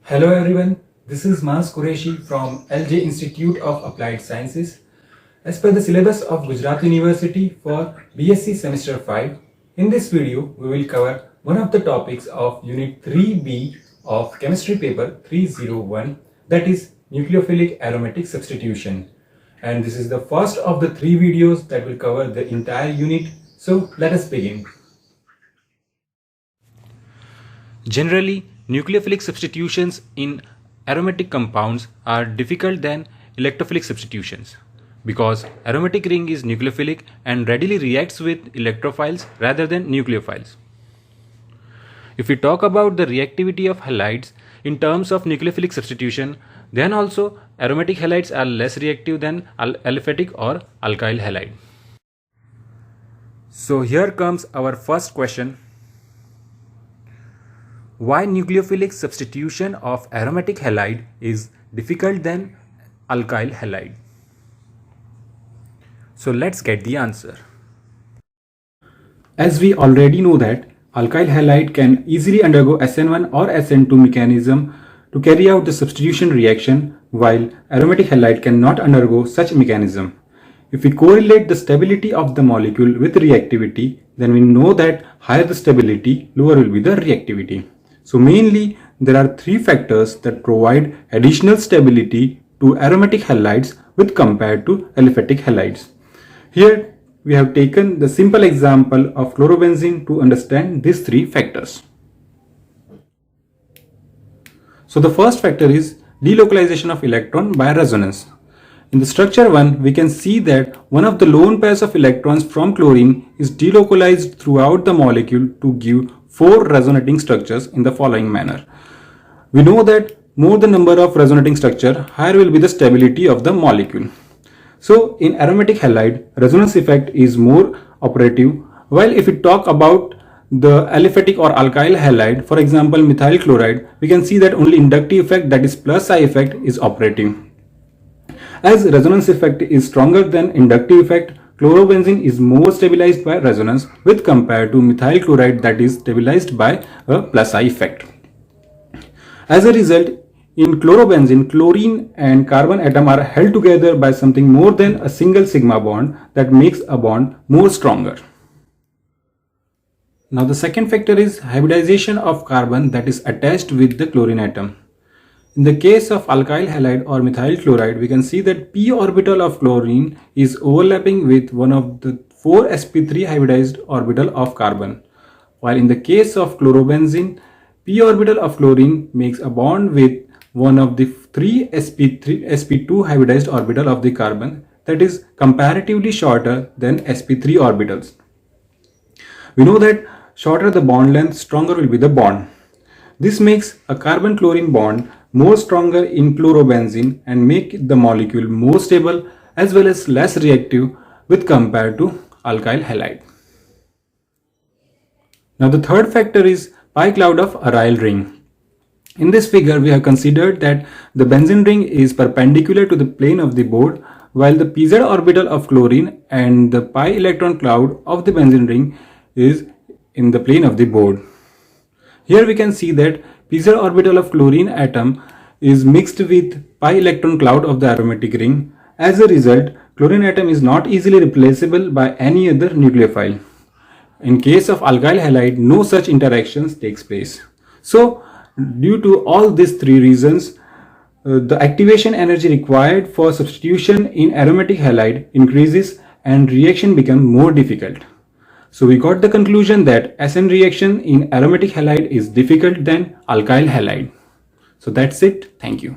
Hello everyone, this is Mas Qureshi from LJ Institute of Applied Sciences. As per the syllabus of Gujarat University for BSc Semester 5, in this video we will cover one of the topics of Unit 3B of Chemistry Paper 301, that is Nucleophilic Aromatic Substitution. And this is the first of the three videos that will cover the entire unit. So let us begin. Generally, nucleophilic substitutions in aromatic compounds are difficult than electrophilic substitutions because aromatic ring is nucleophilic and readily reacts with electrophiles rather than nucleophiles. If we talk about the reactivity of halides in terms of nucleophilic substitution, then also aromatic halides are less reactive than aliphatic or alkyl halide. So here comes our first question. Why nucleophilic substitution of aromatic halide is difficult than alkyl halide? So let's get the answer. As we already know that alkyl halide can easily undergo SN1 or SN2 mechanism to carry out the substitution reaction, while aromatic halide cannot undergo such mechanism. If we correlate the stability of the molecule with reactivity, then we know that higher the stability, lower will be the reactivity. So mainly there are three factors that provide additional stability to aromatic halides with compared to aliphatic halides. Here we have taken the simple example of chlorobenzene to understand these three factors. So the first factor is delocalization of electron by resonance. In the structure 1, we can see that one of the lone pairs of electrons from chlorine is delocalized throughout the molecule to give 4 resonating structures in the following manner. We know that more the number of resonating structure, higher will be the stability of the molecule. So in aromatic halide, resonance effect is more operative, while if we talk about the aliphatic or alkyl halide, for example methyl chloride, we can see that only inductive effect, that is plus I effect, is operative. As resonance effect is stronger than inductive effect, chlorobenzene is more stabilized by resonance with compared to methyl chloride, that is stabilized by a plus I effect. As a result, in chlorobenzene, chlorine and carbon atom are held together by something more than a single sigma bond that makes a bond more stronger. Now the second factor is hybridization of carbon that is attached with the chlorine atom. In the case of alkyl halide or methyl chloride, we can see that p orbital of chlorine is overlapping with one of the 4 sp3 hybridized orbital of carbon, while in the case of chlorobenzene, p orbital of chlorine makes a bond with one of the 3 sp2 hybridized orbital of the carbon, that is comparatively shorter than sp3 orbitals. We know that shorter the bond length, stronger will be the bond. This makes a carbon-chlorine bond more stronger in chlorobenzene and make the molecule more stable as well as less reactive with compared to alkyl halide. Now the third factor is pi cloud of aryl ring. In this figure we have considered that the benzene ring is perpendicular to the plane of the board, while the pz orbital of chlorine and the pi electron cloud of the benzene ring is in the plane of the board. Here we can see that pz orbital of chlorine atom is mixed with pi electron cloud of the aromatic ring. As a result, chlorine atom is not easily replaceable by any other nucleophile. In case of alkyl halide, no such interactions takes place. So due to all these three reasons, the activation energy required for substitution in aromatic halide increases and reaction becomes more difficult. So we got the conclusion that SN reaction in aromatic halide is difficult than alkyl halide. So that's it. Thank you.